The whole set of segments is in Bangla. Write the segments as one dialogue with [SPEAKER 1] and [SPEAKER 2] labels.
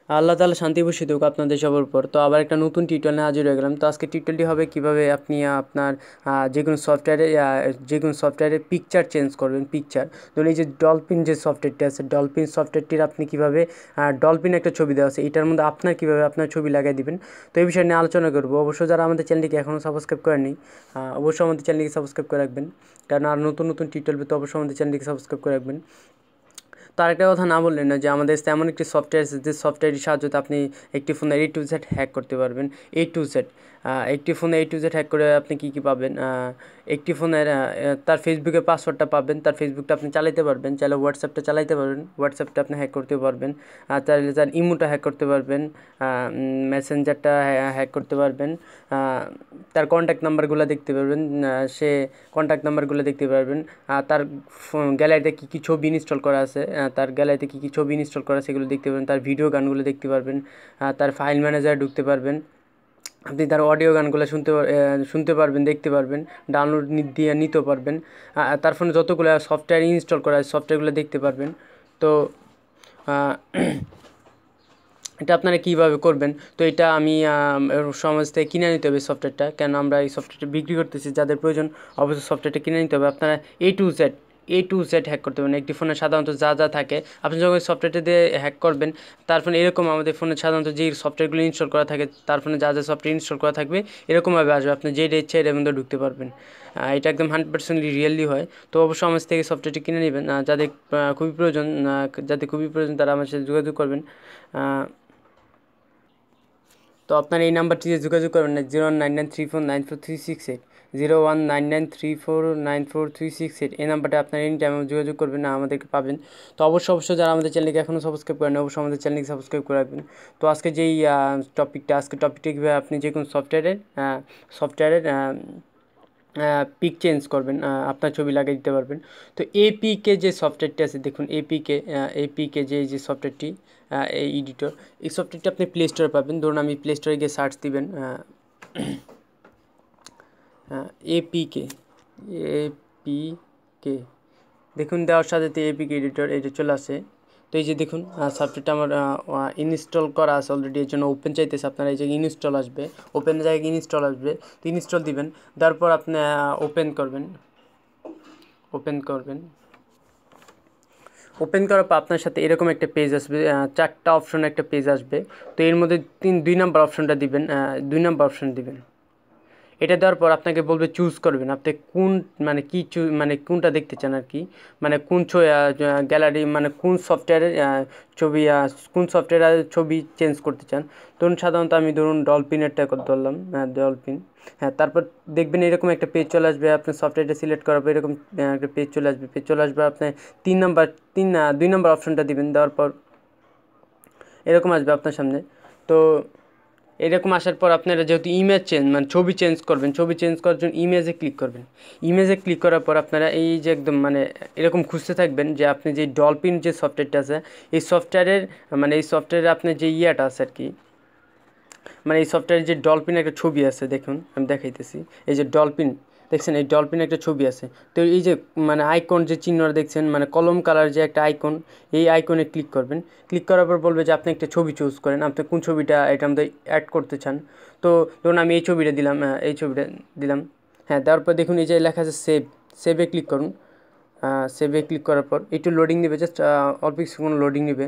[SPEAKER 1] আল্লাহ তাআলা শান্তি বর্ষিত হোক আপনাদের সবার উপর। তো আবার একটা নতুন টিউটোরিয়ালে হাজির হয়ে গেলাম। তো আজকে টিউটোরিয়ালটি হবে কিভাবে আপনি আপনার যে কোনো সফটওয়্যারে পিকচার চেঞ্জ করবেন। পিকচার ধরুন এই যে ডলফিন যে সফটওয়্যারটি আছে, ডলফিন সফটওয়্যারটির আপনি কীভাবে ডলফিন একটা ছবি দেওয়া আছে, এটার মধ্যে আপনার কীভাবে আপনার ছবি লাগিয়ে দিবেন। তো এই বিষয় নিয়ে আলোচনা করবো। অবশ্য যারা আমাদের চ্যানেলটিকে এখনও সাবস্ক্রাইব করেননি, অবশ্যই আমাদের চ্যানেলটিকে সাবস্ক্রাইব করে রাখবেন, কারণ আর নতুন নতুন টিউটোরিয়াল তো অবশ্যই আমাদের চ্যানেলটিকে সাবস্ক্রাইব করে রাখবেন। তো আরেকটা কথা না বললেন না, যে আমাদের তেমন একটি সফটওয়্যার আছে যে সফটওয়্যারের সাহায্যে আপনি একটি ফোনের A to Z হ্যাক করতে পারবেন। A to Z একটি ফোনে A to Z হ্যাক করে আপনি কী কী পাবেন। একটি ফোনের তার ফেসবুকের পাসওয়ার্ডটা পাবেন, তার ফেসবুকটা আপনি চালাতে পারবেন, চাইলে হোয়াটসঅ্যাপটা চালাতে পারবেন, হোয়াটসঅ্যাপটা আপনি হ্যাক করতে পারবেন, চাইলে তার ইমোটা হ্যাক করতে পারবেন, মেসেঞ্জারটা হ্যাক করতে পারবেন, তার কন্ট্যাক্ট নাম্বারগুলো দেখতে পারবেন, সে কন্ট্যাক্ট নাম্বারগুলো দেখতে পারবেন, তার গ্যালারিতে কী কী ছবি ইনস্টল করা আছে, তার গ্যালারিতে কী কী ছবি ইনস্টল করা আছে সেগুলো দেখতে পারবেন, তার ভিডিও গানগুলো দেখতে পারবেন, তার ফাইল ম্যানেজারে ঢুকতে পারবেন, আপনি তার অডিও গানগুলো শুনতে পারবেন, দেখতে পারবেন, ডাউনলোড দিয়ে নিতে পারবেন, তার ফোনে যতগুলো সফটওয়্যার ইনস্টল করা আছে সফটওয়্যারগুলো দেখতে পারবেন। তো এটা আপনারা কীভাবে করবেন, তো এটা আমি সমাজ থেকে কিনে নিতে হবে সফটওয়্যারটা, কেন আমরা এই সফটওয়্যারটা বিক্রি করতেছি, যাদের প্রয়োজন অবশ্যই সফটওয়্যারটা কিনে নিতে হবে। আপনারা A to Z হ্যাক করতে পারেন। একটি ফোনে সাধারণত যা যা থাকে, আপনি যখন সফটওয়্যারটা দিয়ে হ্যাক করবেন, তার ফোনে এরকম আমাদের ফোনে সাধারণত যেই সফটওয়্যারগুলো ইনস্টল করা থাকে, তার ফোনে যা যা সফটওয়্যার ইনস্টল করা থাকবে এরকমভাবে আসবে, আপনি যেটা ইচ্ছা এর মধ্যে ঢুকতে পারবেন। এটা একদম 100% রিয়েলি হয়। তো অবশ্যই আমার থেকে সফটওয়্যারটি কিনে নেবেন। যাদের খুবই প্রয়োজন তারা আমার সাথে যোগাযোগ করবেন। তো আপনার এই নাম্বারটিতে যোগাযোগ করবেন না, 0199349436 0199349436 এই নাম্বারটা আপনার এনি টাইম যোগাযোগ করবেন, না আমাদেরকে পাবেন। তো অবশ্যই যারা আমাদের চ্যানেলকে এখনও সাবস্ক্রাইব করেন অবশ্যই আমাদের চ্যানেলকে সাবস্ক্রাইব করে রাখবেন। তো আজকে টপিকটা কীভাবে আপনি যে কোনো সফটওয়্যারের পিক চেঞ্জ করবেন, আপনার ছবি লাগিয়ে দিতে পারবেন। তো এপিকে যে সফটওয়্যারটি আছে, দেখুন এপিকে যে সফটওয়্যারটি, এই এডিটর, এই সফটওয়্যারটি আপনি প্লে স্টোরে পাবেন। ধরুন আমি প্লে স্টোরে গিয়ে সার্চ দিবেন এপিকে, এপিকে দেখুন, দেওয়ার সাথে এপিকে এডিটর এটা চলে আসে। তো এই যে দেখুন সফটওয়্যারটা আমার ইনস্টল করা আছে অলরেডি, এর জন্য ওপেন চাইতেছে। আপনার এই জায়গায় ইনস্টল আসবে, ওপেন জায়গায় ইনস্টল আসবে, তো ইনস্টল দিবেন। তারপর আপনি ওপেন করবেন। ওপেন করার পর আপনার সাথে এরকম একটা পেজ আসবে, 4টা অপশন একটা পেজ আসবে। তো এর মধ্যে 2 নম্বর অপশনটা দিবেন, 2 নম্বর অপশন দিবেন। এটা দেওয়ার পর আপনাকে বলবে চুজ করবেন আপনি কোন কোনটা দেখতে চান আর কি, মানে কোন গ্যালারি, মানে কোন সফটওয়্যারের ছবি, কোন সফটওয়্যারের ছবি চেঞ্জ করতে চান। সাধারণত আমি ডলফিনেরটা ধরলাম, ডলফিন। তারপর দেখবেন এরকম একটা পেজ চলে আসবে, আপনার সফটওয়্যারটা সিলেক্ট করার পর এরকম একটা পেজ চলে আসবে। আপনি 2 নম্বর অপশনটা দিবেন, দেওয়ার পর এরকম আসবে আপনার সামনে। তো এরকম আসার পর আপনারা যেহেতু ছবি চেঞ্জ করবেন, ছবি চেঞ্জ করার জন্য ইমেজে ক্লিক করবেন। ইমেজে ক্লিক করার পর আপনারা এই যে একদম এরকম খুঁজতে থাকবেন যে আপনি যে ডলফিন যে সফটওয়্যারটা আছে, এই সফটওয়্যারে আপনার যে ইয়েটা আছে আর কি, এই সফটওয়্যারে যে ডলফিন একটা ছবি আছে, দেখুন আমি দেখাইতেছি। এই যে ডলফিন দেখছেন, এই ডলফিন একটা ছবি আছে। তো এই যে আইকন যে চিহ্নটা দেখছেন, কলম কালার যে একটা আইকন, এই আইকনে ক্লিক করবেন। ক্লিক করার পর বলবে যে আপনি একটা ছবি চুজ করেন, আপনি কোন ছবিটা এটার মধ্যে অ্যাড করতে চান। তো ধরুন আমি এই ছবিটা দিলাম। হ্যাঁ, দেওয়ার পর দেখুন এই যে লেখা আছে সেভে ক্লিক করুন। সেভে ক্লিক করার পর একটু লোডিং নেবে, জাস্ট অল্প কিছুক্ষণ লোডিং নেবে।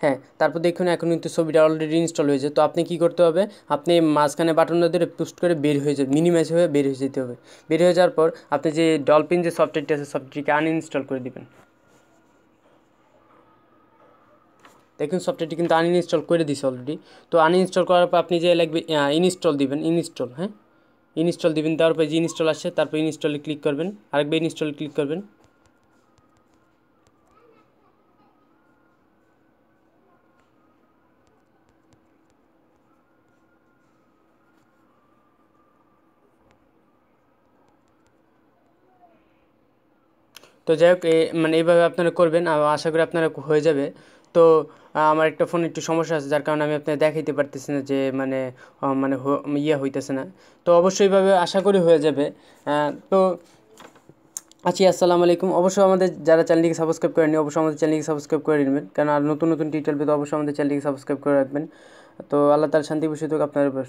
[SPEAKER 1] হ্যাঁ, তারপর দেখুন এখন কিন্তু ছবিটা অলরেডি ইনস্টল হয়েছে। তো আপনি কী করতে হবে, আপনি মাঝখানে বাটনটা ধরে পুশ করে বের হয়ে যাবে, মিনিমাইজ হয়ে বের হয়ে যেতে হবে। বের হয়ে যাওয়ার পর আপনি যে ডলফিন যে সফটওয়্যারটি আছে সফটওয়্যারটিকে আনইনস্টল করে দিবেন। দেখুন সফটওয়্যারটি কিন্তু আনইনস্টল করে দিছে অলরেডি। তো আনইনস্টল করার পর আপনি যে লাগবে ইনস্টল দিবেন, ইনস্টল দিবেন। দেওয়ার পর যে ইনস্টল আসছে তারপর ইনস্টলে ক্লিক করবেন, আরেকবার ইনস্টলে ক্লিক করবেন। তো যাই হোক, এইভাবে আপনারা করবেন, আশা করি আপনারা হয়ে যাবে। তো আমার একটা ফোনে একটু সমস্যা আছে, যার কারণে আমি আপনাদের দেখাইতে পারতেছি না, যে ইয়ে হইতেছে না। তো অবশ্যই এইভাবে আশা করি হয়ে যাবে। তো আচ্ছা, আসসালামু আলাইকুম। অবশ্যই আমাদের যারা চ্যানেলটিকে সাবস্ক্রাইব করেননি, অবশ্যই আমাদের চ্যানেলটিকে সাবস্ক্রাইব করে নেবেন, কারণ আর নতুন নতুন টিউটোরিয়াল পেতে অবশ্যই আমাদের চ্যানেলটিকে সাবস্ক্রাইব করে রাখবেন। তো আল্লাহ তাআলা শান্তি বসিয়ে হোক আপনার উপর।